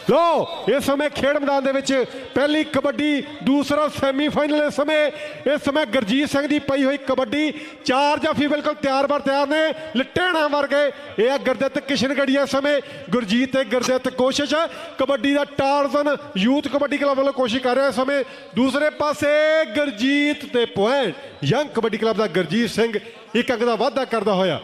लो इस समय खेड मैदान दे विच पहली कबड्डी दूसरा सैमीफाइनल इस समय गुरजीत सिंह दी पई हुई कबड्डी चार जाफी बिल्कुल तैयार बर तैयार ने लटेणा वर्गे यह गुरदित किशनगढ़ी इस समय गुरजीत ते गुरदित कोशिश कबड्डी का टारजन यूथ कबड्डी क्लब वालों कोशिश कर रहा है इस समय दूसरे पासे गुरजीत ते पॉइंट यंग कबड्डी क्लब का गुरजीत सिंह एक अंक का वाधा करता होया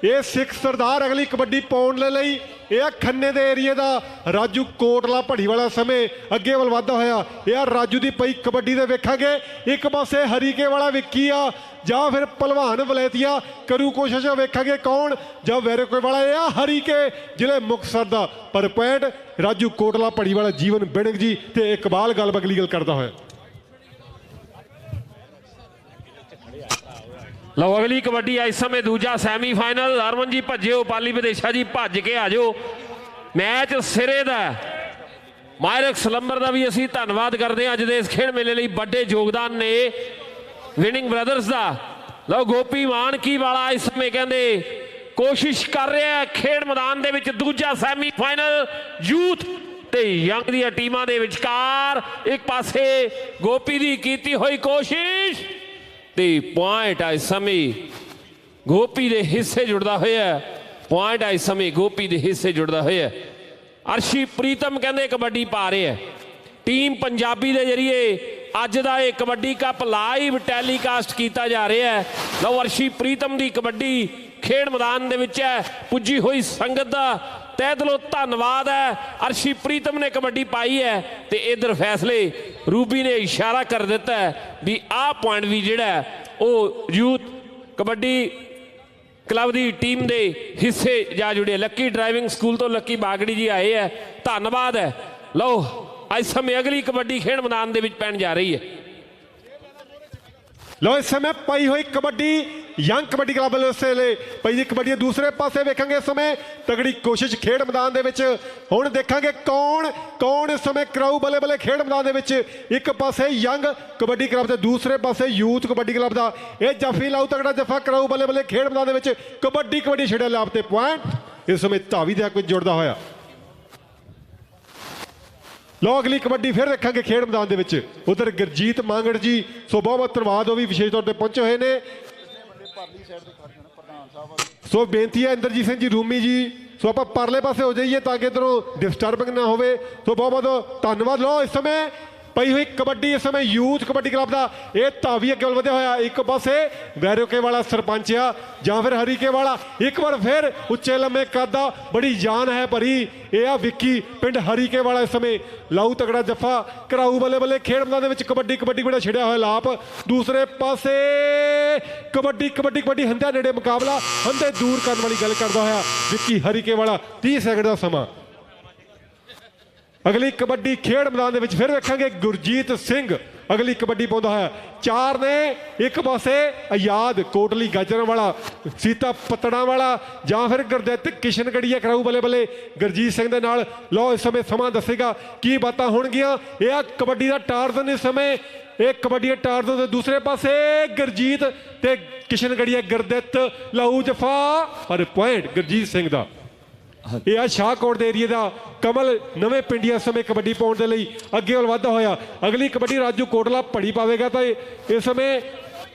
ये सिख सरदार अगली कबड्डी पाउण लई यह खन्ने दे एरिए का राजू कोटला भड़ी वाला समय अगे वल वाधा होया यह राजू की पई कबड्डी दे वेखांगे एक पासे हरीके वाला विक्की आ जां फिर पहलवान वलैतिया करू कोशिश वेखांगे कौन जां वैरोके वाला यह हरीके जिले मुक्तसर दा पर पॉइंट राजू कोटला भड़ी वाला जीवन बिणग जी ते इकबाल गल बगली गल करता होया। लो अगली कबड्डी इस समय दूजा सैमीफाइनल हरमन जी भज्यो पाली विदेशा जी भज के आ जाओ मैच सिरे दा मायरक सलंबर का भी असी धन्यवाद करते हैं अज दे इस खेड मेले लई बड़े योगदान ने विनिंग ब्रदर्स का। लो गोपी मानकी वाला इस समय कहते कोशिश कर रहा है खेड मैदान दे विच दूजा सैमीफाइनल यूथ ते यंग दी टीमां दे विचकार एक पासे गोपी दी कीती हुई कोशिश ते पॉइंट इस समय गोपी दे हिस्से जुड़ता होया पॉइंट इस समय गोपी दे हिस्से जुड़ता होया। अर्शी प्रीतम कहते कबड्डी पा रहे हैं टीम पंजाबी दे जरिए अज दा ये कबड्डी कप लाइव टैलीकास्ट किया जा रहा है। लो अर्शी प्रीतम की कबड्डी खेड मैदान दे विच है पुजी हुई संगत दा तह दिलों धन्यवाद है। अर्शी प्रीतम ने कबड्डी पाई है तो इधर फैसले रूबी ने इशारा कर दिता है भी आ पॉइंट भी जिहड़ा वो यूथ कबड्डी क्लब की टीम के हिस्से जा जुड़े। लक्की ड्राइविंग स्कूल तो लक्की बागड़ी जी आए है धन्यवाद है। लो इस समय अगली कबड्डी खेड मैदान दे विच पैण जा रही है। लो इस समय पई हुई कबड्डी यंग कबड्डी क्लब पई कबड्डी दूसरे पासे वेखेंगे इस समय तगड़ी कोशिश खेड मैदान दे विच हुण देखांगे कौन कौन इस समय कराऊ बल्ले बल्ले खेड मैदान दे विच एक पासे यंग कबड्डी क्लब ते दूसरे पासे यूथ कबड्डी क्लब दा ये जाफी लाऊ तगड़ा जफा कराऊ बल्ले बल्ले खेड मैदान दे विच कबड्डी कबड्डी छड़े लाभ ते पॉइंट इस समय धावी दा कोई जुड़दा होया। लो अगली कबड्डी फिर देखा खेड मैदान दे विच उधर गुरजीत मांगड़ जी सो बहुत बहुत धन्यवाद वो भी विशेष तौर पर पहुंचे हुए ने। सो बेनती है इंद्रजीत सिंह जी रूमी जी सो आप परले पासे हो जाइए ताकि इधरों डिस्टर्बिंग ना होवे तो बहुत बहुत धन्यवाद। लो इस समय पई हुई कबड्डी इस समय यूथ कबड्डी क्लब का यह धावी अगे वधिया होया एक पासे वैरोके वाला सरपंच आ जां फिर हरीके वाला एक बार फिर उच्चे लम्बे कदा बड़ी जान है भरी यह विक्की पिंड हरीके वाला इस समय लाऊ तगड़ा जफा कराऊ बल्ले बल्ले खेड मैदान विच कबड्डी कबड्डी बड़ा छिड़िया हुआ लाप दूसरे पासे कबड्डी कबड्डी कबड्डी हंदे नेड़े मुकाबला हंदे दूर करने वाली गल करता होया विक्की हरीके वाला 30 सैकंड का समा। अगली कबड्डी खेड मैदान विच फिर वेखांगे गुरजीत सिंह अगली कबड्डी पाउंदा है चार ने एक पासे आजाद कोटली गाजर वाला सीता पतड़ा वाला जां फिर गुरदित किशनगढ़ी कराऊ बल्ले बल्ले गुरजीत सिंह दे नाल। लो इस समय समा दसेगा की बातां होणगियां यह कबड्डी का टारजन इस समय एक कबड्डी टारजन दे दूसरे पासे गुरजीत ते किशनगढ़ी गुरदित लाऊ जफा पर पॉइंट गुरजीत सिंह का। यह शाहकोट के एरिए का कमल नवे पिंडिया समय कबड्डी पाउण दे लई अगे वल वाधा होया अगली कबड्डी राजू कोटला भड़ी पावेगा तो इस समय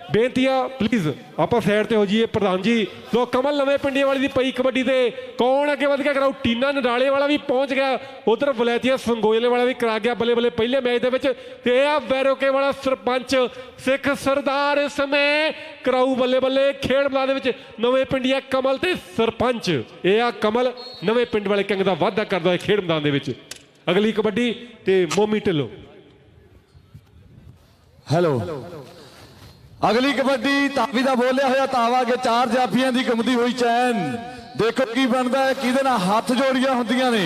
बेनती है प्लीज़ आप साइड पर हो जाइए प्रधान जी। तो कमल नवे पिंडिया वाली दी पई कबड्डी दे कौन अगे वध गया कराऊ टीना नडाले वाला भी पहुंच गया उधर वलैतिया संगोले वाला भी करा गया बल्ले बल्ले पहले मैच दे विच ते वैरोके वाला सरपंच सिख सरदार इस समय कराऊ बल्ले बल्ले खेड मैदान विच नवे पिंडिया कमल ते सरपंच यह कमल नवे पिंड वाले किंग का वाधा करता है खेड मैदान विच। अगली कबड्डी ते मोमी ढिल्लों हेलो अगली कबड्डी तावी का बोलिया होया तावा के चार जाफियां की घुमदी हुई चैन देखो की बनता है कि हाथ जोड़ियां होंदियां ने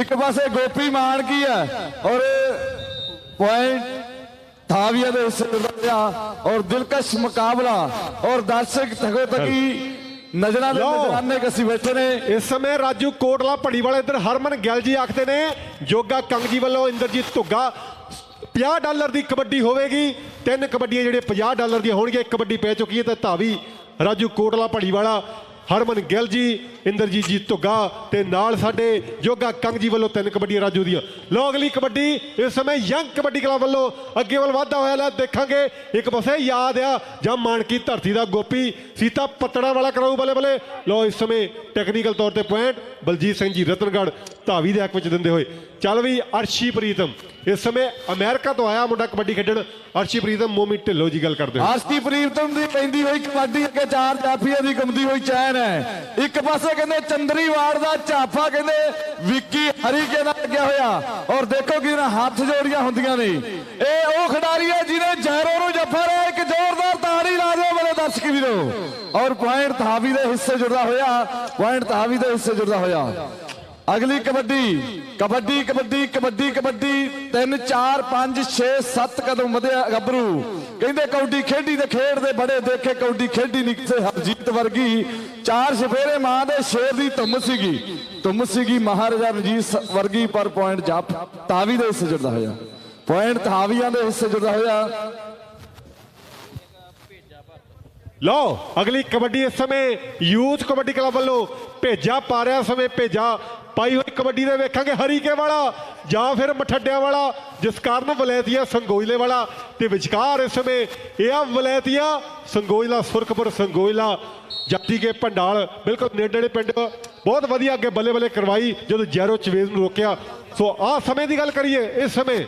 एक पासे गोपी मान की है और पॉइंट ताविया दे हिस्से और दिलकश मुकाबला और दर्शक थको तकी नजराने कसी बैठे ने इस समय राजू कोटला भड़ी वाले इधर हरमन गैल जी आखते ने जोगा कंग जी वालों इंद्रजीत धुग्गा $50 की कबड्डी होगी 3 कबड्डियां जो $50 दी होणगियां एक कबड्डी पै चुकी है तो धावी राजू कोटला भड़ी वाला ਹਰਮਨ ਗਿੱਲ ਜੀ, ਇੰਦਰਜੀਤ ਜੀ ਧੁੱਗਾ ਤੇ ਨਾਲ ਸਾਡੇ ਯੋਗਾ ਕੰਗ ਜੀ ਵੱਲੋਂ 3 ਕਬੱਡੀਆਂ ਰਾਜੂ ਦੀਆਂ। ਲੋ ਅਗਲੀ ਕਬੱਡੀ ਇਸ ਸਮੇਂ ਯੰਗ ਕਬੱਡੀ ਕਲੱਬ ਵੱਲੋਂ ਅੱਗੇ ਵੱਲ ਵਾਧਾ ਹੋਇਆ। ਲੈ ਦੇਖਾਂਗੇ ਇੱਕ ਪਾਸੇ ਯਾਦ ਆ ਜਾਂ ਮਾਨਕੀ ਧਰਤੀ ਦਾ ਗੋਪੀ ਸੀਤਾ ਪੱਤੜਾ ਵਾਲਾ ਕਰਾਊ ਬੱਲੇ ਬੱਲੇ। ਲੋ ਇਸ ਸਮੇਂ ਟੈਕਨੀਕਲ ਤੌਰ ਤੇ ਪੁਆਇੰਟ ਬਲਜੀਤ ਸਿੰਘ ਜੀ ਰਤਨਗੜ੍ਹ ਧਾਵੀ ਦੇ ਹੱਕ ਵਿੱਚ ਦਿੰਦੇ ਹੋਏ। ਚੱਲ ਵੀ ਅਰਸ਼ੀ ਪ੍ਰੀਤਮ ਇਸ ਸਮੇਂ ਅਮਰੀਕਾ ਤੋਂ ਆਇਆ ਮੁੰਡਾ ਕਬੱਡੀ ਖੇਡਣ। ਅਰਸ਼ੀ ਪ੍ਰੀਤਮ ਮੋਮੀ ਢਿੱਲੋਂ ਜੀ ਗੱਲ ਕਰਦੇ ਹੋ। ਆਸ਼ਕੀ ਪ੍ਰੀਤਮ ਦੀ ਪੈਂਦੀ ਹੋਈ ਕਬੱਡੀ ਅੱਗੇ 4 ਜਾਫੀਆਂ ਦੀ ਘੁੰਮਦੀ ਹੋਈ ਚੈਨ ਹੈ। ਇੱਕ ਪਾਸੇ ਕਹਿੰਦੇ ਚੰਦਰੀਵਾੜ ਦਾ ਝਾਫਾ ਕਹਿੰਦੇ ਵਿੱਕੀ ਹਰੀਕੇ ਨਾਲ ਲੱਗਿਆ ਹੋਇਆ ਔਰ ਦੇਖੋ ਕਿ ਇਹਨਾਂ ਹੱਥ ਜੋੜੀਆਂ ਹੁੰਦੀਆਂ ਨੇ। ਇਹ ਉਹ ਖਿਡਾਰੀ ਹੈ ਜਿਹਨੇ ਜੈਰੋ ਨੂੰ ਜੱਫਾ ਰਿਹਾ। ਇੱਕ ਜ਼ੋਰਦਾਰ ਤਾੜੀ ਲਾ ਦਿਓ ਮੇਰੇ ਦਰਸ਼ਕ ਵੀਰੋ। ਔਰ ਪੁਆਇੰਟ ਧਾਵੀ ਦੇ ਹਿੱਸੇ ਜੁੜਦਾ ਹੋਇਆ, ਪੁਆਇੰਟ ਧਾਵੀ ਦੇ ਹਿੱਸੇ ਜੁੜਦਾ ਹੋਇਆ। ਅਗਲੀ ਕਬੱਡੀ ਕਬੱਡੀ ਕਬੱਡੀ ਕਬੱਡੀ ਕਬੱਡੀ 3 4 5 6 7 ਕਦਮ ਵਧਿਆ ਗੱਭਰੂ ਕਹਿੰਦੇ ਕੌਡੀ ਖੇਡੀ ਦੇ ਖੇਡ ਦੇ ਬੜੇ ਦੇਖੇ ਕੌਡੀ ਖੇਡੀ ਨਹੀਂ ਕਿਸੇ ਹਰਜੀਤ ਵਰਗੀ। 4 ਸਫੇਰੇ ਮਾਂ ਦੇ ਸ਼ੇਰ ਦੀ ਧੁੰਮ ਸੀਗੀ ਮਹਾਰਾਜਾ ਰਣਜੀਤ ਵਰਗੀ। ਪਰ ਪੁਆਇੰਟ ਜਾਪ ਤਾਵੀ ਦੇ ਹਿੱਸੇ ਜੁੜਦਾ ਹੋਇਆ, ਪੁਆਇੰਟ ਤਾਵੀਆਂ ਦੇ ਹਿੱਸੇ ਜੁੜਦਾ ਹੋਇਆ। ਲੋ ਅਗਲੀ ਕਬੱਡੀ ਇਸ ਸਮੇਂ ਯੂਥ ਕਬੱਡੀ ਕਲੱਬ ਵੱਲੋਂ ਭੇਜਾ ਪਾ ਰਿਹਾ। ਸਮੇਂ ਭੇਜਾ ਪਾਈ ਹੋਈ ਕਬੱਡੀ ਦੇ ਵੇਖਾਂਗੇ ਹਰੀਕੇ ਵਾਲਾ ਜਾਂ ਫਿਰ ਮਠੱਡਿਆਂ ਵਾਲਾ, ਜਿਸ ਕਾਰਨ ਵਲੈਤੀਆ ਸੰਗੋਇਲੇ ਵਾਲਾ ਤੇ ਵਿਚਕਾਰ ਇਸ ਸਮੇਂ ਇਹ ਆ ਵਲੈਤੀਆ ਸੰਗੋਇਲਾ ਸੁਰਖਪੁਰ ਸੰਗੋਇਲਾ ਜਾਤੀ ਕੇ ਭੰਡਾਲ ਬਿਲਕੁਲ ਨੇੜੇ ਪਿੰਡ। ਬਹੁਤ ਵਧੀਆ ਅੱਗੇ ਬੱਲੇ ਬੱਲੇ ਕਰਵਾਈ ਜਦੋਂ ਜੈਰੋ ਚਵੇਜ਼ ਨੂੰ ਰੋਕਿਆ। ਸੋ ਆਹ ਸਮੇਂ ਦੀ ਗੱਲ ਕਰੀਏ ਇਸ ਸਮੇਂ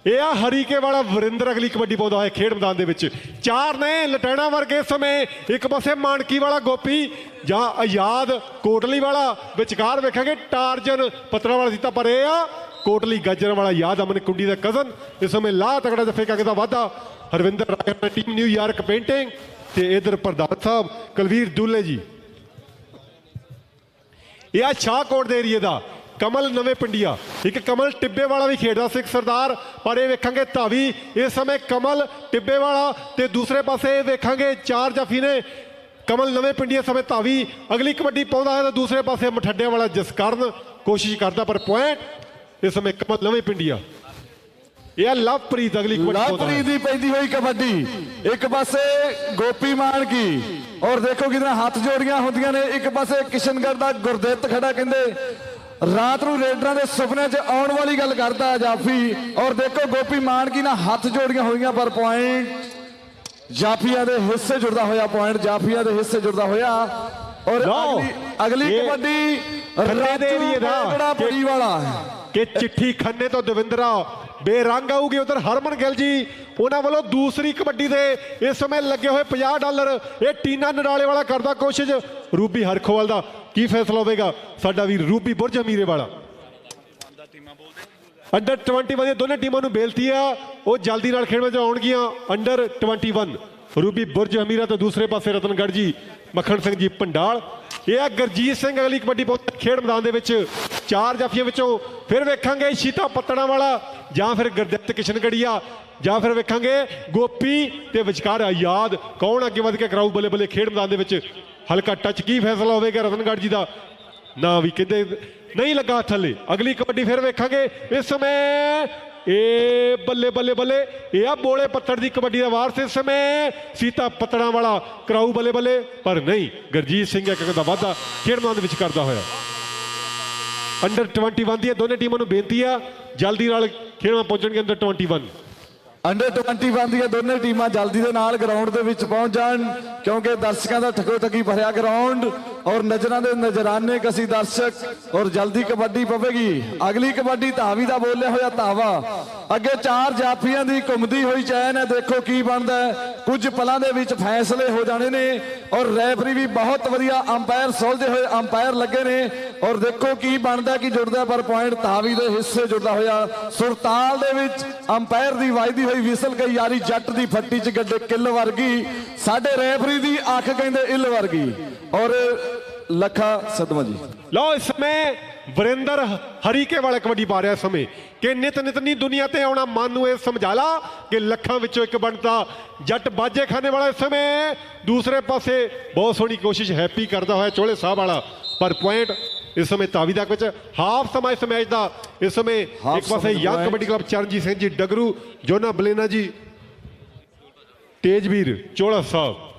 ਇਹ ਆ ਹਰੀਕੇ ਵਾਲਾ ਵਰਿੰਦਰ ਅਗਲੀ ਕਬੱਡੀ ਪਾਉਂਦਾ ਹੋਇਆ ਖੇਡ ਮੈਦਾਨ ਦੇ ਵਿੱਚ। 4 ਨੇ ਲਟੈਣਾ ਵਰਗੇ ਇਸ ਸਮੇਂ ਇੱਕ ਪਾਸੇ ਮਾਨਕੀ ਵਾਲਾ ਗੋਪੀ ਜਾਂ ਆਜ਼ਾਦ ਕੋਟਲੀ ਵਾਲਾ, ਵਿਚਕਾਰ ਵੇਖਾਂਗੇ ਟਾਰਜਨ ਪੱਤਰਾ ਵਾਲਾ ਦਿੱਤਾ। ਪਰ ਇਹ ਆ ਕੋਟਲੀ ਗਾਜਰ ਵਾਲਾ ਯਾਦ ਅਮਨ ਕੁੰਡੀ ਦਾ ਕਜ਼ਨ। ਇਸ ਸਮੇਂ ਲਾਹ ਤਗੜਾ ਜਫੇ ਕੱਗ ਦਾ ਵਾਧਾ ਹਰਵਿੰਦਰ ਰਾਏ ਟੀਮ ਨਿਊਯਾਰਕ ਪੇਂਟਿੰਗ ਤੇ ਇਧਰ ਪ੍ਰਧਾਨ ਸਾਹਿਬ ਕੁਲਵੀਰ ਦੁੱਲੇ ਜੀ। ਇਹ ਆ ਸ਼ਾਹਕੋਟ ਦੇ ਏਰੀਏ ਦਾ ਕਮਲ ਨਵੇਂ ਪਿੰਡੀਆ। ਇੱਕ ਕਮਲ ਟਿੱਬੇ ਵਾਲਾ ਵੀ ਖੇਡਦਾ ਸਿੱਖ ਸਰਦਾਰ। ਪਰ ਇਹ ਵੇਖਾਂਗੇ ਧਾਵੀ ਇਸ ਸਮੇਂ ਕਮਲ ਟਿੱਬੇ ਵਾਲਾ ਤੇ ਦੂਸਰੇ ਪਾਸੇ ਵੇਖਾਂਗੇ 4 ਜਾਫੀ ਨੇ ਕਮਲ ਨਵੇਂ ਪਿੰਡੀਆ ਸਮੇਂ ਧਾਵੀ ਅਗਲੀ ਕਬੱਡੀ ਪਾਉਂਦਾ ਹੈ। ਤਾਂ ਦੂਸਰੇ ਪਾਸੇ ਮਠੱਡਿਆਂ ਵਾਲਾ ਜਿਸ ਕਾਰਨ ਕੋਸ਼ਿਸ਼ ਕਰਦਾ ਪਰ ਪੁਆਇੰਟ ਇਸ ਸਮੇਂ ਕਮਲ ਨਵੇਂ ਪਿੰਡੀਆ। ਇਹ ਆ ਲਵਪ੍ਰੀਤ ਅਗਲੀ ਕਬੱਡੀ ਲਵਪ੍ਰੀਤ ਦੀ ਪੈਂਦੀ ਹੋਈ ਕਬੱਡੀ। ਇੱਕ ਪਾਸੇ ਗੋਪੀ ਮਾਨਕੀ ਔਰ ਦੇਖੋ ਕਿਦਾਂ ਹੱਥ ਜੋੜੀਆਂ ਹੁੰਦੀਆਂ ਨੇ। ਇੱਕ ਪਾਸੇ ਕਿਸ਼ਨਗੜ੍ਹ ਦਾ ਗੁਰਦਿੱਤ ਖੜਾ ਕਹਿੰਦੇ ਰਾਤ ਨੂੰ ਰੇਡਰਾਂ ਦੇ ਸੁਪਨੇ 'ਚ ਆਉਣ ਵਾਲੀ ਗੱਲ ਕਰਦਾ ਜਾਫੀ। ਔਰ ਦੇਖੋ ਗੋਪੀ ਮਾਨਕੀ ਨਾਲ ਹੱਥ ਜੋੜੀਆਂ ਹੋਈਆਂ ਪਰ ਪੁਆਇੰਟ ਜਾਫੀਆਂ ਦੇ ਹਿੱਸੇ ਜੁੜਦਾ ਹੋਇਆ, ਪੁਆਇੰਟ ਜਾਫੀਆਂ ਦੇ ਹਿੱਸੇ ਜੁੜਦਾ ਹੋਇਆ। ਔਰ ਅਗਲੀ ਕਬੱਡੀ ਖੰਨੇ ਦੇ ਏਰੀਏ ਦਾ ਬੜੀ ਵਾਲਾ ਕਿ ਚਿੱਠੀ ਖੰਨੇ ਤੋਂ ਦਵਿੰਦਰਾ ਬੇਰੰਗ ਆਊਗੀ। ਉਧਰ ਹਰਮਨ ਗਿੱਲ ਜੀ ਉਹਨਾਂ ਵੱਲੋਂ ਦੂਸਰੀ ਕਬੱਡੀ ਦੇ ਇਸ ਸਮੇਂ ਲੱਗੇ ਹੋਏ $50। ਇਹ ਟੀਨਾ ਨਰਾਲੇ ਵਾਲਾ ਕਰਦਾ ਕੋਸ਼ਿਸ਼। ਰੂਬੀ ਹਰਖੋਵਾਲ ਦਾ ਕੀ ਫੈਸਲਾ ਹੋਵੇਗਾ? ਸਾਡਾ ਵੀਰ ਰੂਬੀ ਬੁਰਜ ਅਮੀਰੇ ਵਾਲਾ ਅੰਡਰ 21 ਦੀਆਂ ਦੋਨੇ ਟੀਮਾਂ ਨੂੰ ਬੇਨਤੀ ਆ ਉਹ ਜਲਦੀ ਨਾਲ ਖੇਡ ਵਿੱਚ ਆਉਣਗੀਆਂ। ਅੰਡਰ 21 ਰੂਬੀ ਬੁਰਜ ਅਮੀਰਾ ਤੇ ਦੂਸਰੇ ਪਾਸੇ ਰਤਨਗੜ੍ਹ ਜੀ ਮੱਖਣ ਸਿੰਘ ਜੀ ਭੰਡਾਲ। ਇਹ ਆ ਗੁਰਜੀਤ ਸਿੰਘ ਅਗਲੀ ਕਬੱਡੀ ਖੇਡ ਮੈਦਾਨ ਦੇ ਵਿੱਚ 4 ਜਾਫੀਆਂ ਵਿੱਚੋਂ ਫਿਰ ਵੇਖਾਂਗੇ ਸ਼ੀਤਾ ਪੱਤਣਾ ਵਾਲਾ ਜਾਂ ਫਿਰ ਗੁਰਦਿੱਤ ਕਿਸ਼ਨਗੜੀਆ ਜਾਂ ਫਿਰ ਵੇਖਾਂਗੇ ਗੋਪੀ ਤੇ ਵਿਚਕਾਰ ਆਜ਼ਾਦ। ਕੌਣ ਅੱਗੇ ਵੱਧ ਕੇ ਕਰਾਊ ਬੱਲੇ ਬੱਲੇ ਖੇਡ ਮੈਦਾਨ ਦੇ ਵਿੱਚ? ਹਲਕਾ ਟੱਚ ਕੀ ਫੈਸਲਾ ਹੋਵੇਗਾ ਰਤਨਗੜ੍ਹ ਜੀ ਦਾ? ਨਾ ਵੀ ਕਹਿੰਦੇ ਨਹੀਂ ਲੱਗਾ ਥੱਲੇ। ਅਗਲੀ ਕਬੱਡੀ ਫਿਰ ਵੇਖਾਂਗੇ ਇਸ ਸਮੇਂ ਇਹ ਬੱਲੇ ਬੱਲੇ ਬੱਲੇ ਇਹ ਆ ਬੋਲੇ ਪੱਤੜ ਦੀ ਕਬੱਡੀ ਦਾ ਵਾਰਸ ਇਸ ਸਮੇਂ ਸੀਤਾ ਪੱਤੜਾਂ ਵਾਲਾ ਕਰਾਊ ਬੱਲੇ ਬੱਲੇ ਪਰ ਨਹੀਂ। ਗੁਰਜੀਤ ਸਿੰਘ ਇੱਕ ਦਾ ਵਾਧਾ ਖੇਡ ਮੈਦਾਨ ਦੇ ਵਿੱਚ ਕਰਦਾ ਹੋਇਆ। ਅੰਡਰ 21 ਦੀਆਂ ਦੋਨੇ ਟੀਮਾਂ ਨੂੰ ਬੇਨਤੀ ਆ ਜਲਦੀ ਨਾਲ ਖੇਡਾਂ ਪਹੁੰਚਣਗੇ। ਅੰਡਰ 21 ਅੰਡਰ 21 ਦੀਆਂ ਦੋਨੇ ਟੀਮਾਂ ਜਲਦੀ ਦੇ ਨਾਲ ਗਰਾਊਂਡ ਦੇ ਵਿੱਚ ਪਹੁੰਚ ਜਾਣ ਕਿਉਂਕਿ ਦਰਸ਼ਕਾਂ ਦਾ ਠੱਗੋ ਠੱਗੀ ਭਰਿਆ ਗਰਾਊਂਡ ਔਰ ਨਜ਼ਰਾਂ ਦੇ ਨਜ਼ਰਾਨੇ ਕਸੀ ਦਰਸ਼ਕ ਔਰ ਜਲਦੀ ਕਬੱਡੀ ਪਵੇਗੀ। ਅਗਲੀ ਕਬੱਡੀ ਧਾਵੀ ਦਾ ਬੋਲਿਆ ਹੋਇਆ ਧਾਵਾ ਅੱਗੇ 4 ਜਾਫੀਆਂ ਦੀ ਘੁੰਮਦੀ ਹੋਈ ਚੈਨ ਹੈ। ਦੇਖੋ ਕੀ ਬਣਦਾ ਹੈ। ਕੁਝ ਪਲਾਂ ਦੇ ਵਿੱਚ ਫੈਸਲੇ ਹੋ ਜਾਣੇ ਨੇ ਔਰ ਰੈਫਰੀ ਵੀ ਬਹੁਤ ਵਧੀਆ ਅੰਪਾਇਰ ਸੁਲਝੇ ਹੋਏ ਅੰਪਾਇਰ ਲੱਗੇ ਨੇ ਔਰ ਦੇਖੋ ਕੀ ਬਣਦਾ ਕੀ ਜੁੜਦਾ ਪਰ ਪੁਆਇੰਟ ਧਾਵੀ ਦੇ ਹਿੱਸੇ ਜੁੜਦਾ ਹੋਇਆ। ਸੁਰਤਾਲ ਦੇ ਵਿੱਚ ਅੰਪਾਇਰ ਦੀ ਵਾਜਦੀ ਹੋਈ ਵਿਸਲ ਗਈ ਯਾਰੀ ਜੱਟ ਦੀ ਫੱਟੀ 'ਚ ਗੱਡੇ ਕਿੱਲ ਵਰਗੀ ਸਾਡੇ ਰੈਫਰੀ ਦੀ ਅੱਖ ਕਹਿੰਦੇ ਇੱਲ ਵਰਗੀ ਔਰ ਲੱਖਾ ਸਦਮਾ ਜੀ। ਲਓ ਇਸ ਸਮੇਂ ਵਰਿੰਦਰ ਹਰੀਕੇ ਵਾਲਾ ਕਬੱਡੀ ਪਾ ਰਿਹਾ ਸਮੇਂ ਕਿ ਨਿਤ ਨਿਤਨੀ ਦੁਨੀਆ ਤੇ ਆਉਣਾ ਮਨ ਨੂੰ ਇਹ ਸਮਝਾ ਲਾ ਕਿ ਲੱਖਾਂ ਵਿੱਚੋਂ ਇੱਕ ਬਣਦਾ ਜੱਟ ਬਾਜੇ ਖਾਨੇ ਵਾਲਾ ਇਸ ਸਮੇਂ ਦੂਸਰੇ ਪਾਸੇ ਬਹੁਤ ਸੋਹਣੀ ਕੋਸ਼ਿਸ਼ ਹੈਪੀ ਕਰਦਾ ਹੋਇਆ ਚੋਲੇ ਸਾਹਿਬ ਵਾਲਾ ਪਰ ਪੁਆਇੰਟ ਇਸ ਸਮੇਂ ਤਾਵੀ ਤੱਕ ਵਿੱਚ ਹਾਫ ਸਮਾਂ ਇਸ ਮੈਚ ਦਾ। ਇਸ ਸਮੇਂ ਇੱਕ ਪਾਸੇ ਯੰਗ ਕਬੱਡੀ ਕਲੱਬ ਚਰਨਜੀਤ ਸਿੰਘ ਜੀ ਡਗਰੂ ਜੋਨਾ ਬਲੇਨਾ ਜੀ ਤੇਜਵੀਰ ਚੋਲਾ ਸਾਹਿਬ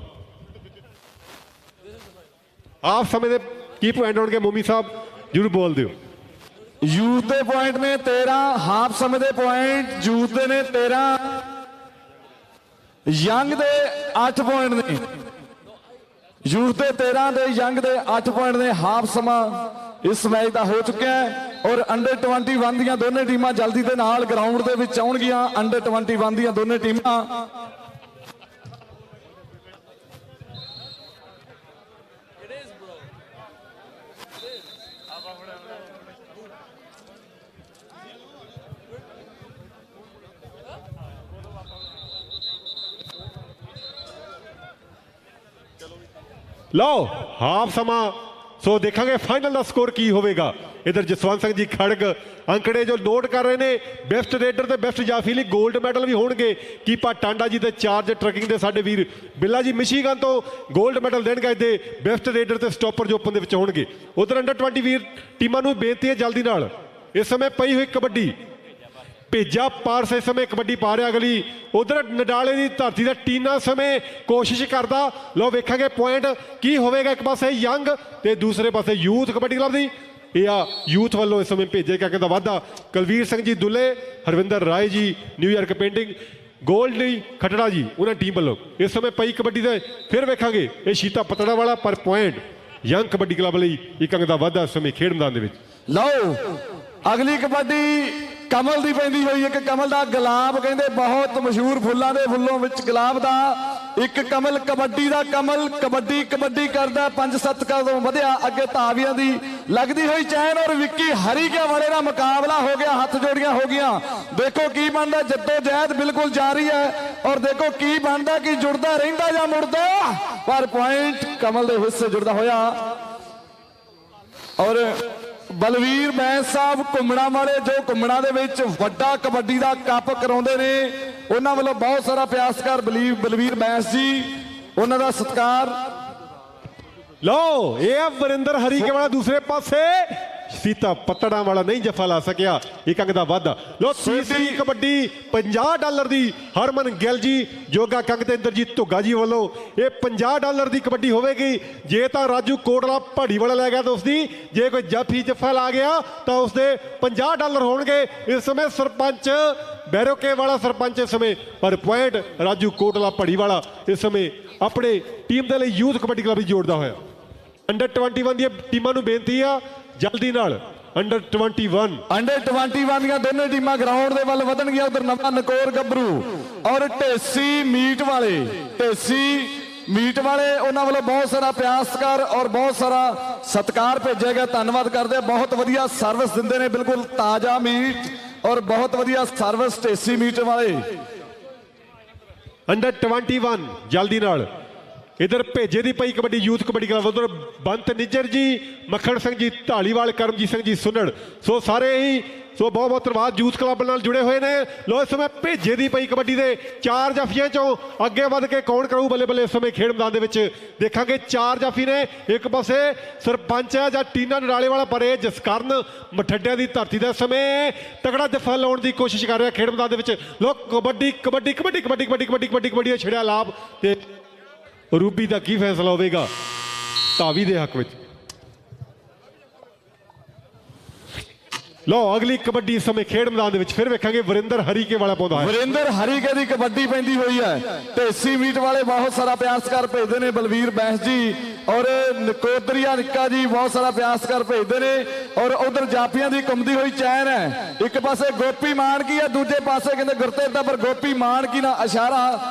ਆਪ ਸਮੇਂ ਦੇ ਕੀ ਪੁਆਇੰਟ ਹੋਣਗੇ ਮੋਮੀ ਸਾਹਿਬ ਜਰੂਰ ਬੋਲ ਦਿਓ। ਯੂਥ ਦੇ ਪੁਆਇੰਟ ਨੇ 13, ਹਾਫ ਸਮੇਂ ਦੇ ਪੁਆਇੰਟ ਯੂਥ ਦੇ ਨੇ 13, ਯੰਗ ਦੇ 8 ਪੁਆਇੰਟ ਨੇ। ਯੂਥ ਦੇ 13 ਦੇ ਯੰਗ ਦੇ 8 ਪੁਆਇੰਟ ਨੇ। ਹਾਫ ਸਮਾਂ ਇਸ ਮੈਚ ਦਾ ਹੋ ਚੁੱਕਿਆ ਹੈ ਔਰ ਅੰਡਰ 21 ਦੀਆਂ ਦੋਨੇ ਟੀਮਾਂ ਜਲਦੀ ਦੇ ਨਾਲ ਗਰਾਊਂਡ ਦੇ ਵਿੱਚ ਆਉਣਗੀਆਂ। ਅੰਡਰ 21 ਦੀਆਂ ਦੋਨੇ ਟੀਮਾਂ ਲਓ ਹਾਫ ਸਮਾਂ ਸੋ ਦੇਖਾਂਗੇ ਫਾਈਨਲ ਦਾ ਸਕੋਰ ਕੀ ਹੋਵੇਗਾ। ਇਧਰ ਜਸਵੰਤ ਸਿੰਘ ਜੀ ਖੜਗ ਅੰਕੜੇ ਜੋ ਨੋਟ ਕਰ ਰਹੇ ਨੇ। ਬੈਸਟ ਰੇਡਰ ਤੇ ਬੈਸਟ ਜਾਫੀ ਲਈ 골ਡ ਮੈਡਲ ਵੀ ਹੋਣਗੇ। ਕੀਪਾ ਟਾਂਡਾ ਜੀ ਤੇ ਚਾਰਜ ਟਰਕਿੰਗ ਦੇ ਸਾਡੇ ਵੀਰ ਬਿੱਲਾ ਜੀ ਮਿਸ਼ੀਗਨ ਤੋਂ 골ਡ ਮੈਡਲ ਦੇਣਗੇ। ਇਹਦੇ ਬੈਸਟ ਰੇਡਰ ਤੇ ਸਟਾਪਰ ਜੋ ਓਪਨ ਦੇ ਵਿੱਚ ਹੋਣਗੇ। ਉਧਰ ਅੰਡਰ 20 ਵੀਰ ਟੀਮਾਂ ਨੂੰ ਬੇਨਤੀ ਹੈ ਜਲਦੀ ਨਾਲ। ਇਸ ਸਮੇਂ ਪਈ ਹੋਈ ਕਬੱਡੀ ਭੇਜਾ ਪਾਰਸ ਇਸ ਸਮੇਂ ਕਬੱਡੀ ਪਾ ਰਿਹਾ ਅਗਲੀ। ਉਧਰ ਨਡਾਲੇ ਦੀ ਧਰਤੀ ਦਾ ਟੀਨਾ ਸਮੇਂ ਕੋਸ਼ਿਸ਼ ਕਰਦਾ। ਲਓ ਵੇਖਾਂਗੇ ਪੁਆਇੰਟ ਕੀ ਹੋਵੇਗਾ। ਇੱਕ ਪਾਸੇ ਯੰਗ ਤੇ ਦੂਸਰੇ ਪਾਸੇ ਯੂਥ ਕਬੱਡੀ ਕਲੱਬ ਦੀ। ਇਹ ਆ ਯੂਥ ਵੱਲੋਂ ਇਸ ਸਮੇਂ ਭੇਜੇ ਕਿਆ ਕਹਿੰਦਾ ਵਾਧਾ ਕੁਲਵੀਰ ਸਿੰਘ ਜੀ ਦੁੱਲੇ, Harvinder Rai ji New York painting, gold ਲਈ ਖਟੜਾ ਜੀ ਉਹਨਾਂ ਟੀਮ ਵੱਲੋਂ। ਇਸ ਸਮੇਂ ਪਈ ਕਬੱਡੀ ਦੇ ਫਿਰ ਵੇਖਾਂਗੇ ਇਹ ਸ਼ੀਤਾ ਪਤੜਾ ਵਾਲਾ ਪਰ ਪੁਆਇੰਟ ਯੰਗ ਕਬੱਡੀ ਕਲੱਬ ਲਈ ਇੱਕ ਅੰਕ ਦਾ ਵਾਧਾ ਇਸ ਸਮੇਂ ਖੇਡ ਮੈਦਾਨ ਦੇ ਵਿੱਚ। ਲਓ ਅਗਲੀ ਕਬੱਡੀ ਕਮਲ ਦੀ ਪੈਂਦੀ ਹੋਈ। ਇੱਕ ਕਮਲ ਦਾ ਗੁਲਾਬ ਕਹਿੰਦੇ ਬਹੁਤ ਮਸ਼ਹੂਰ ਫੁੱਲਾਂ ਦੇ ਫੁੱਲੋਂ ਵਿੱਚ ਗੁਲਾਬ ਦਾ ਇੱਕ ਕਮਲ ਕਬੱਡੀ ਦਾ ਕਮਲ ਕਬੱਡੀ ਕਬੱਡੀ ਕਰਦਾ 5-7 ਕਦਮ ਵਧਿਆ ਅੱਗੇ। ਧਾਵੀਆਂ ਦੀ ਲੱਗਦੀ ਹੋਈ ਚੈਨ ਔਰ ਵਿੱਕੀ ਹਰੀਕੇ ਵਾਲੇ ਦਾ ਮੁਕਾਬਲਾ ਹੋ ਗਿਆ। ਹੱਥ ਜੋੜੀਆਂ ਹੋ ਗਈਆਂ। ਦੇਖੋ ਕੀ ਬਣਦਾ। ਜੱਦੋ ਜਹਿਦ ਬਿਲਕੁਲ ਜਾਰੀ ਹੈ ਔਰ ਦੇਖੋ ਕੀ ਬਣਦਾ ਕਿ ਜੁੜਦਾ ਰਹਿੰਦਾ ਜਾਂ ਮੁੜਦਾ। ਪਰ ਪੁਆਇੰਟ ਕਮਲ ਦੇ ਹਿੱਸੇ ਜੁੜਦਾ ਹੋਇਆ। ਔਰ ਬਲਵੀਰ ਬੈਂਸ ਸਾਹਿਬ ਘੁੰਮਣਾ ਵਾਲੇ ਜੋ ਘੁੰਮਣਾ ਦੇ ਵਿੱਚ ਵੱਡਾ ਕਬੱਡੀ ਦਾ ਕੱਪ ਕਰਾਉਂਦੇ ਨੇ ਉਹਨਾਂ ਵੱਲੋਂ ਬਹੁਤ ਸਾਰਾ ਪਿਆਰ ਸਤਿਕਾਰ। ਬਲਵੀਰ ਬੈਂਸ ਜੀ ਉਹਨਾਂ ਦਾ ਸਤਿਕਾਰ। ਲਓ ਇਹ ਆ ਵਰਿੰਦਰ ਹਰੀਕੇ ਵਾਲਾ ਦੂਸਰੇ ਪਾਸੇ ਸੀਤਾ ਪਤੜਾਂ ਵਾਲਾ ਨਹੀਂ ਜੱਫਾ ਲਾ ਸਕਿਆ। ਇੱਕ ਅੰਕ ਦਾ ਵਾਧਾ। ਲੋ ਤੀਸਰੀ ਕਬੱਡੀ $50 ਦੀ ਹਰਮਨ ਗਿੱਲ ਜੀ ਜੋਗਾ ਕੰਗ ਤੇ ਇੰਦਰਜੀਤ ਧੁੱਗਾ ਜੀ ਵੱਲੋਂ ਇਹ $50 ਦੀ ਕਬੱਡੀ ਹੋਵੇਗੀ। ਜੇ ਤਾਂ ਰਾਜੂ ਕੋਟਲਾ ਪਹਾੜੀ ਵਾਲਾ ਲੈ ਗਿਆ ਤਾਂ ਉਸਦੀ, ਜੇ ਕੋਈ ਜਾਫੀ ਜੱਫਾ ਲਾ ਗਿਆ ਤਾਂ ਉਸਦੇ $50 ਹੋਣਗੇ। ਇਸ ਸਮੇਂ ਸਰਪੰਚ ਬੈਰੋਕੇ ਵਾਲਾ ਸਰਪੰਚ ਇਸ ਸਮੇਂ ਪਰ ਪੁਆਇੰਟ ਰਾਜੂ ਕੋਟਲਾ ਪਹਾੜੀ ਵਾਲਾ ਇਸ ਸਮੇਂ ਆਪਣੇ ਟੀਮ ਦੇ ਲਈ ਯੂਥ ਕਬੱਡੀ ਕਲੱਬ ਦੀ ਜੋੜਦਾ ਹੋਇਆ। ਅੰਡਰ 21 ਦੀਆਂ ਟੀਮਾਂ ਨੂੰ ਬੇਨਤੀ ਆ ਜਲਦੀ ਨਾਲ। ਅੰਡਰ 21 ਦੀਆਂ ਦੋਨੇ ਟੀਮਾਂ ਗਰਾਊਂਡ ਦੇ ਵੱਲ ਵਧਣਗੀਆਂ। ਉਧਰ ਨਵਾਂ ਨਕੋਰ ਗੱਭਰੂ ਔਰ ਢੇਸੀ ਮੀਟ ਵਾਲੇ ਉਹਨਾਂ ਵੱਲੋਂ ਬਹੁਤ ਸਾਰਾ ਪਿਆਰ ਸਤਿਕਾਰ ਔਰ ਬਹੁਤ ਸਾਰਾ ਸਤਿਕਾਰ ਭੇਜਿਆ ਗਿਆ। ਧੰਨਵਾਦ ਕਰਦੇ। ਬਹੁਤ ਵਧੀਆ ਸਰਵਿਸ ਦਿੰਦੇ ਨੇ। ਬਿਲਕੁਲ ਤਾਜ਼ਾ ਮੀਟ ਔਰ ਬਹੁਤ ਵਧੀਆ ਸਰਵਿਸ ਢੇਸੀ ਮੀਟ ਵਾਲੇ। ਅੰਡਰ 21 ਜਲਦੀ ਨਾਲ। इधर भेजे दी पई कबड्डी यूथ कबड्डी क्लब। उधर बंत निज्जर जी, मक्खण सिंह जी ढालीवाल, करमजीत सिंह जी सुनड़। सो सारे ही सो बहुत बहुत धन्यवाद यूथ क्लब नाल जुड़े हुए ने। लो इस समय भेजे दी पई कबड्डी दे 4 जाफियां चों अगे वध के कौन करू बल्ले बल्ले। इस समय खेड मैदान दे विच देखांगे 4 जाफी ने। एक पासे सरपंच है जां टीना नडाले वाला पर जसकरण मठड्डिया दी धरती दा समय तगड़ा दफा लाउण दी कोशिश कर रहा खेड मैदान दे विच। लो कबड्डी कबड्डी कबड्डी कबड्डी कबड्डी कबड्डी कबड्डी कबड्डी छिड़िया लाभ ते रूबी का की फैसला होगा धावी के हक में। लो अगली कबड्डी इस समय खेड मैदान फिर वेखांगे वरिंदर हरीके वाला पौधा है। वरिंदर हरीके की कबड्डी पैंदी हुई है। ढेसी मीट वाले बहुत सारा प्यार सत्कार भेजते हैं। बलवीर बैंस जी और नकोदरिया निक्का जी बहुत सारा प्यार सत्कार भेजते हैं। और उधर जाफियां की घुमदी हुई चैन है। एक पासे गोपी मान की है, दूजे पासे कहते गुरतेज पर गोपी मान की ना इशारा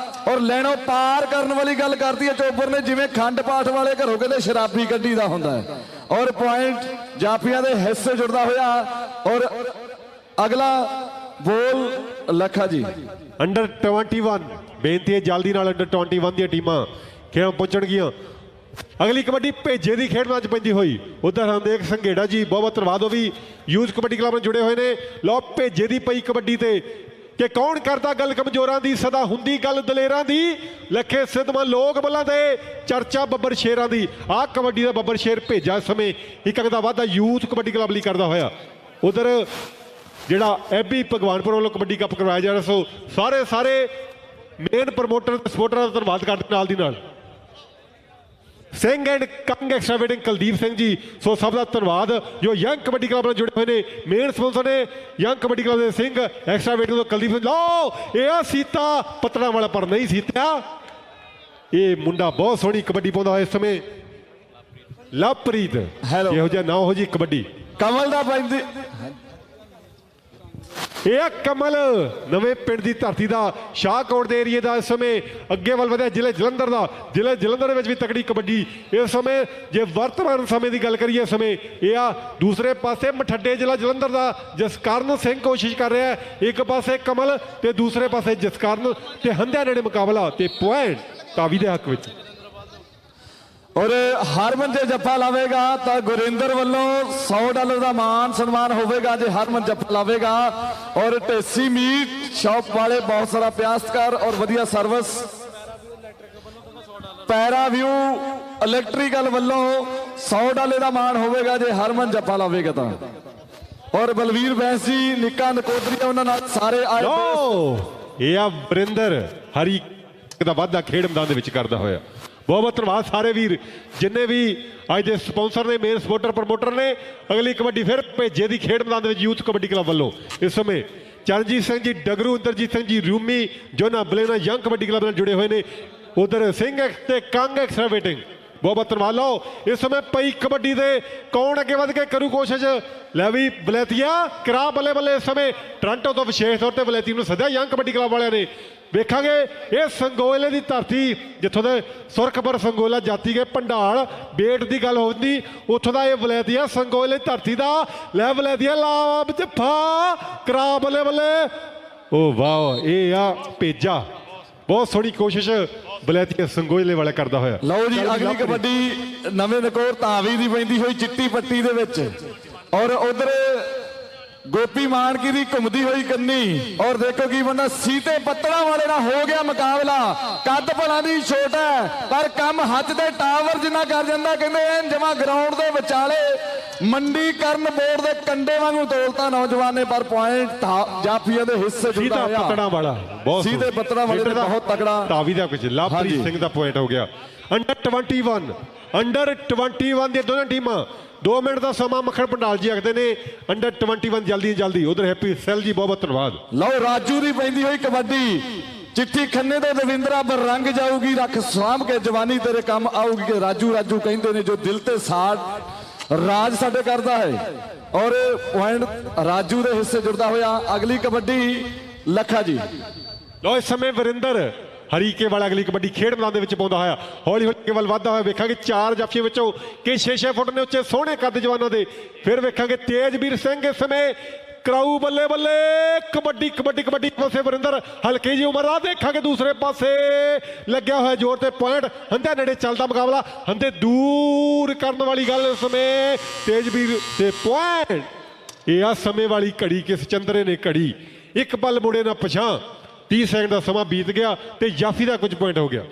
और लैनो पार करने वाली गल करती है चोपर ने। जिवें खंड पाठ वाले घरों कहते शराबी कड्डी दा हुंदा है। और पॉइंट जाफियां दे हिस्से जुड़दा होया। और अगला बोल लखा जी। अंडर 21 बेनती है जल्दी नाल अंडर 21 दी टीमां खेल पहुंचणगियां। अगली कबड्डी भेजे की खेड मैच पैंदी हुई। उधर हरदेक संघेड़ा जी बहुत बहुत धन्यवाद। भी यूथ कबड्डी क्लब जुड़े हुए ने। लो भेजे की पई कबड्डी ते कि कौन करता गल कमजोरां दी, सदा हुंदी गल दलेरां दी। लखे सिद्धमा लोग बल्लां दे चर्चा बब्बर शेरां दी। आ कबड्डी दा बब्बर शेर भेजा इस समय एक अंक दा वाधा यूथ कबड्डी क्लब लई करदा होया। उधर जिहड़ा एबी भगवानपुर वालों कबड्डी कप करवाया जा रहा। सो सारे सारे मेन प्रमोटर सपोर्टर का धन्यवाद करदे नाल दी नाल। Singh and Kang extra waiting Kuldeep Singh ji. ਸੋ ਸਭ ਦਾ ਧੰਨਵਾਦ ਜੋ ਯੰਗ ਕਬੱਡੀ ਕਲੱਬ ਨਾਲ ਜੁੜੇ ਹੋਏ ਨੇ। ਮੇਨ ਸਪਾਂਸਰ ਨੇ ਯੰਗ ਕਬੱਡੀ ਕਲੱਬ ਦੇ ਸਿੰਘ, ਐਕਸਟਰਾ ਵੇਟਿੰਗ ਤੋਂ ਕੁਲਦੀਪ ਸਿੰਘ। ਲਓ ਇਹ ਆ ਸੀਤਾ ਪਤੜਾ ਵਾਲਾ, ਪਰ ਨਹੀਂ ਸੀਤਿਆ। ਇਹ ਮੁੰਡਾ ਬਹੁਤ ਸੋਹਣੀ ਕਬੱਡੀ ਪਾਉਂਦਾ ਹੋਇਆ ਇਸ ਸਮੇਂ, ਲਵਪ੍ਰੀਤ। Hello। ਇਹੋ ਜਿਹਾ ਨਾ ਹੋ ਜੀ ਕਬੱਡੀ। ਕਮਲ ਦਾ ਪੈਂਦੀ ਇਹ ਆ ਕਮਲ, ਨਵੇਂ ਪਿੰਡ ਦੀ ਧਰਤੀ ਦਾ, ਸ਼ਾਹਕੋਟ ਦੇ ਏਰੀਏ ਦਾ। ਇਸ ਸਮੇਂ ਅੱਗੇ ਵੱਲ ਵਧਿਆ ਜ਼ਿਲ੍ਹੇ ਜਲੰਧਰ ਦਾ। ਜ਼ਿਲ੍ਹੇ ਜਲੰਧਰ ਦੇ ਵਿੱਚ ਵੀ ਤਕੜੀ ਕਬੱਡੀ ਇਸ ਸਮੇਂ। ਜੇ ਵਰਤਮਾਨ ਸਮੇਂ ਦੀ ਗੱਲ ਕਰੀਏ, ਇਸ ਸਮੇਂ ਇਹ ਆ ਦੂਸਰੇ ਪਾਸੇ ਮਠੱਡੇ ਜ਼ਿਲ੍ਹਾ ਜਲੰਧਰ ਦਾ ਜਸਕਰਨ ਸਿੰਘ ਕੋਸ਼ਿਸ਼ ਕਰ ਰਿਹਾ ਹੈ। ਇੱਕ ਪਾਸੇ ਕਮਲ ਤੇ ਦੂਸਰੇ ਪਾਸੇ ਜਸਕਰਨ, ਤੇ ਹੰਧਿਆ ਨੇੜੇ ਮੁਕਾਬਲਾ ਤੇ ਪੁਆਇੰਟ ਤਾਵੀ ਦੇ ਹੱਕ ਵਿੱਚ। ਔਰ ਹਰਮਨ ਜੇ ਜੱਫਾ ਲਾਵੇਗਾ ਤਾਂ ਗੁਰਿੰਦਰ ਵੱਲੋਂ $100 ਦਾ ਮਾਨ ਸਨਮਾਨ ਹੋਵੇਗਾ ਜੇ ਹਰਮਨ ਜੱਫਾ ਲਾਵੇਗਾ। ਔਰ ਢੇਸੀ ਮੀਟ ਸ਼ਾਪ ਵਾਲੇ ਬਹੁਤ ਸਾਰਾ ਪਿਆਸਤਕਾਰ ਔਰ ਵਧੀਆ ਸਰਵਿਸ। ਪੈਰਾਵਿਊ ਇਲੈਕਟ੍ਰੀਕਲ ਵੱਲੋਂ $100 ਦਾ ਮਾਨ ਹੋਵੇਗਾ ਜੇ ਹਰਮਨ ਜੱਫਾ ਲਾਵੇਗਾ ਤਾਂ। ਔਰ ਬਲਵੀਰ ਬੈਂਸ ਜੀ, ਨਿੱਕਾ ਨਕੋਦਰੀਆ, ਉਹਨਾਂ ਨਾਲ ਸਾਰੇ ਆਏ। ਇਹ ਆ ਵਰਿੰਦਰ ਹਰੀ ਦਾ ਵਾਧਾ ਖੇਡ ਮੈਦਾਨ ਦੇ ਵਿੱਚ ਕਰਦਾ ਹੋਇਆ। ਬਹੁਤ ਬਹੁਤ ਧੰਨਵਾਦ ਸਾਰੇ ਵੀਰ ਜਿੰਨੇ ਵੀ ਅੱਜ ਦੇ ਸਪਾਂਸਰ ਨੇ, ਮੇਨ ਸਪੋਰਟਰ ਪ੍ਰਮੋਟਰ ਨੇ। ਅਗਲੀ ਕਬੱਡੀ ਫਿਰ ਭੇਜੇ ਦੀ ਖੇਡ ਮੈਦਾਨ ਦੇ ਵਿੱਚ ਯੂਥ ਕਬੱਡੀ ਕਲੱਬ ਵੱਲੋਂ ਇਸ ਸਮੇਂ ਚਰਨਜੀਤ ਸਿੰਘ ਜੀ ਡਗਰੂ, ਇੰਦਰਜੀਤ ਸਿੰਘ ਜੀ ਰੂਮੀ, ਜੋਨਾ ਬਲੇਨਾ ਯੰਗ ਕਬੱਡੀ ਕਲੱਬ ਨਾਲ ਜੁੜੇ ਹੋਏ ਨੇ। ਉਧਰ ਸਿੰਘ ਤੇ ਕੰਗ ਐਕਸਟਰਾ ਵੇਟਿੰਗ। ਬਹੁਤ ਬਹੁਤ ਧੰਨਵਾਦ। ਲਓ ਇਸ ਸਮੇਂ ਪਈ ਕਬੱਡੀ ਦੇ ਕੌਣ ਅੱਗੇ ਵੱਧ ਕੇ ਕਰੂ ਕੋਸ਼ਿਸ਼। ਲੈ ਵੀ ਬਲੈਤੀਆ ਕਰਾ ਬੱਲੇ ਬੱਲੇ। ਇਸ ਸਮੇਂ ਟੋਰਾਂਟੋ ਤੋਂ ਵਿਸ਼ੇਸ਼ ਤੌਰ ਤੇ ਬਲੈਤੀ ਨੂੰ ਸੱਦਿਆ ਯੰਗ ਕਬੱਡੀ ਕਲੱਬ ਵਾਲਿਆਂ ਨੇ। ਵੇਖਾਂਗੇ ਇਹ ਸੰਗੋਲੇ ਦੀ ਧਰਤੀ, ਜਿੱਥੋਂ ਦੇ ਸੁਰਖਪੁਰ ਸੰਗੋਲਾ ਜਾਤੀ ਗਏ ਭੰਡਾਲ ਬੇਟ ਦੀ ਗੱਲ ਹੁੰਦੀ, ਉੱਥੋਂ ਦਾ ਇਹ ਵਲੈਤੀਆ ਸੰਗੋਲੇ ਦੀ ਧਰਤੀ ਦਾ। ਲੈ ਵਲੈਤੀਆ ਲਾ ਜੱਫਾ ਕਰਾ ਬੱਲੇ ਬੱਲੇ। ਓ ਵਾਹ, ਇਹ ਆ ਭੇਜਾ। ਬਹੁਤ ਸੋਹਣੀ ਕੋਸ਼ਿਸ਼ ਬਲੈਤੀਆ ਸੰਗੋਲੇ ਵਾਲਾ ਕਰਦਾ ਹੋਇਆ। ਲਓ ਜੀ ਅਗਲੀ ਕਬੱਡੀ ਨਵੇਂ ਨਕੋਰ ਤਾਵੀ ਦੀ ਪੈਂਦੀ ਹੋਈ ਚਿੱਟੀ ਪੱਟੀ ਦੇ ਵਿੱਚ। ਔਰ ਉਧਰ ਗੋਪੀ ਮਾਨਕੀ ਦੀ ਘੁੰਮਦੀ ਹੋਈ ਕੰਨੀ। ਔਰ ਦੇਖੋ ਕੀ ਬੰਦਾ ਸੀਤੇ ਪੱਤਲਾਂ ਵਾਲੇ ਨਾਲ ਹੋ ਗਿਆ ਮੁਕਾਬਲਾ। ਕੱਦ ਭਲਾ ਦੀ ਛੋਟਾ ਹੈ ਪਰ ਕੰਮ ਹੱਥ ਦੇ ਟਾਵਰ ਜਿੰਨਾ ਕਰ ਜਾਂਦਾ। ਕਹਿੰਦੇ ਐਨ ਜਮਾ ਗਰਾਊਂਡ ਦੇ ਵਿਚਾਲੇ ਮੰਡੀਕਰਨ ਬੋਰਡ ਦੇ ਕੰਡੇ ਵਾਂਗੂ ਤੋਲਤਾ ਨੌਜਵਾਨ ਨੇ। ਪਰ ਪੁਆਇੰਟ ਜਾਫੀਆਂ ਦੇ ਹਿੱਸੇ ਜੁੜਦਾ ਸੀਤਾ ਹੋਇਆ। ਪੱਤੜਾ ਵਾਲਾ ਬਹੁਤ ਸੀਤੇ ਪੱਤੜਾ ਵਾਲੇ ਨੇ ਬਹੁਤ ਤਕੜਾ। ਤਾਵੀ ਦਾ ਕੁਝ ਲਵਪ੍ਰੀਤ ਸਿੰਘ ਦਾ ਪੁਆਇੰਟ ਹੋ ਗਿਆ। ਅੰਡਰ 21 ਦੀਆਂ ਦੋਨਾਂ ਟੀਮਾਂ 2 ਮਿੰਟ ਦਾ ਸਮਾਂ ਮੱਖਣ ਪੰਡਾਲ ਜੀ ਆਖਦੇ ਨੇ। ਅੰਡਰ 21 ਜਲਦੀ ਜਲਦੀ। ਉਧਰ ਹੈਪੀ ਸੈਲ ਜੀ ਬਹੁਤ ਬਹੁਤ ਧੰਨਵਾਦ। ਲਓ ਰਾਜੂ ਦੀ ਪੈਂਦੀ ਹੋਈ ਕਬੱਡੀ। ਚਿੱਠੀ ਖੰਨੇ ਤੋਂ ਦਵਿੰਦਰਾ ਬਰੰਗ ਜਾਊਗੀ, ਰੱਖ ਸਾਂਭ ਕੇ ਜਵਾਨੀ ਤੇਰੇ ਕੰਮ ਆਊਗੀ। ਕਿ ਰਾਜੂ ਰਾਜੂ ਕਹਿੰਦੇ ਨੇ ਜੋ ਦਿਲ ਤੇ ਸਾੜ ਰਾਜ ਸਾਡੇ ਕਰਦਾ ਹੈ। ਔਰ ਪੁਆਇੰਟ ਰਾਜੂ ਦੇ ਹਿੱਸੇ ਜੁੜਦਾ ਹੋਇਆ। ਅਗਲੀ ਕਬੱਡੀ ਲੱਖਾ ਜੀ। ਲਓ ਇਸ ਸਮੇਂ ਵਰਿੰਦਰ ਹਰੀਕੇ ਵਾਲਾ ਅਗਲੀ ਕਬੱਡੀ ਖੇਡ ਮੈਦਾਨ ਦੇ ਵਿੱਚ ਪਾਉਂਦਾ ਹੋਇਆ। ਹੌਲੀ ਹੌਲੀ ਵੱਲ ਵੱਧਦਾ ਹੋਇਆ। ਵੇਖਾਂਗੇ 4 ਜਾਫੀਆਂ ਵਿੱਚੋਂ ਕਿ 6-6 ਫੁੱਟ ਨੇ ਉੱਚੇ ਸੋਹਣੇ ਕੱਦ ਜਵਾਨਾਂ ਦੇ। ਫਿਰ ਵੇਖਾਂਗੇ ਤੇਜਵੀਰ ਸਿੰਘ ਇਸ ਸਮੇਂ ਕਰਾਊ ਬੱਲੇ ਬੱਲੇ। ਕਬੱਡੀ ਕਬੱਡੀ ਕਬੱਡੀ ਪਾਸੇ ਵਰਿੰਦਰ ਹਲਕੀ ਜੀ ਉਮਰ ਆ। ਦੇਖਾਂਗੇ ਦੂਸਰੇ ਪਾਸੇ ਲੱਗਿਆ ਹੋਇਆ ਜ਼ੋਰ ਤੇ ਪੁਆਇੰਟ। ਹੰਧਿਆ ਨੇੜੇ ਚੱਲਦਾ ਮੁਕਾਬਲਾ। ਹੰਧੇ ਦੂਰ ਕਰਨ ਵਾਲੀ ਗੱਲ ਇਸ ਸਮੇਂ ਤੇਜਵੀਰ ਤੇ ਪੁਆਇੰਟ। ਇਹ ਆ ਸਮੇਂ ਵਾਲੀ ਘੜੀ ਕਿਸ ਚੰਦਰੇ ਨੇ ਘੜੀ। ਇੱਕ ਪਲ ਮੁੜੇ ਨਾ ਪਛਾਂ। 30 ਸੈਕਿੰਡ ਦਾ ਸਮਾਂ ਬੀਤ ਗਿਆ ਤੇ ਜਾਫੀ ਦਾ ਕੁਝ ਪੁਆਇੰਟ ਹੋ ਗਿਆ।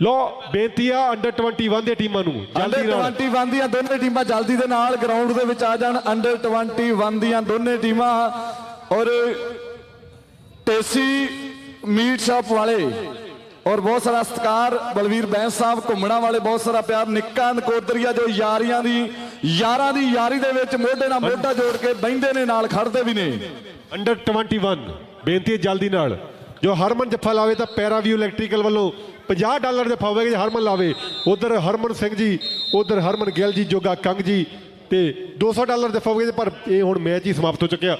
ਲੋ ਬੇਨਤੀ ਆ ਅੰਡਰ 21 ਦੀਆਂ ਟੀਮਾਂ ਨੂੰ ਜਲਦੀ ਨਾਲ। ਅੰਡਰ 21 ਦੀਆਂ ਦੋਨੇ ਟੀਮਾਂ ਜਲਦੀ ਦੇ ਨਾਲ ਗਰਾਊਂਡ ਦੇ ਵਿੱਚ ਆ ਜਾਣ। ਅੰਡਰ 21 ਦੀਆਂ ਦੋਨੇ ਟੀਮਾਂ। ਔਰ ਟੇਸੀ ਮੀਟ ਸ਼ਾਪ ਵਾਲੇ ਔਰ ਬਹੁਤ ਸਾਰਾ ਸਤਿਕਾਰ। ਬਲਵੀਰ ਬੈਂਸ ਸਾਹਿਬ ਘੁੰਮਣਾ ਵਾਲੇ ਬਹੁਤ ਸਾਰਾ ਪਿਆਰ। ਨਿੱਕਾ ਨਕੋਦਰੀਆ ਜੋ ਯਾਰਾਂ ਦੀ ਯਾਰੀ ਦੇ ਵਿੱਚ ਮੋਢੇ ਨਾਲ ਮੋਢਾ ਜੋੜ ਕੇ ਬਹਿੰਦੇ ਨੇ, ਨਾਲ ਖੜਦੇ ਵੀ ਨੇ। ਅੰਡਰ 21 ਬੇਨਤੀ ਹੈ ਜਲਦੀ ਨਾਲ। ਜੋ ਹਰਮਨ ਜੱਫਾ ਲਾਵੇ ਤਾਂ ਪੈਰਾਵਿਊ ਇਲੈਕਟ੍ਰੀਕਲ ਵੱਲੋਂ $50 ਜੱਫਾ ਹੋਵੇਗਾ ਜੇ ਹਰਮਨ ਲਾਵੇ। ਉਧਰ ਹਰਮਨ ਸਿੰਘ ਜੀ, ਉਧਰ ਹਰਮਨ ਗਿੱਲ ਜੀ, ਜੋਗਾ ਕੰਗ ਜੀ ਤੇ $200 ਜੱਫਾ ਹੋਵੇਗਾ। ਪਰ ਇਹ ਹੁਣ ਮੈਚ ਹੀ ਸਮਾਪਤ ਹੋ ਚੁੱਕਿਆ।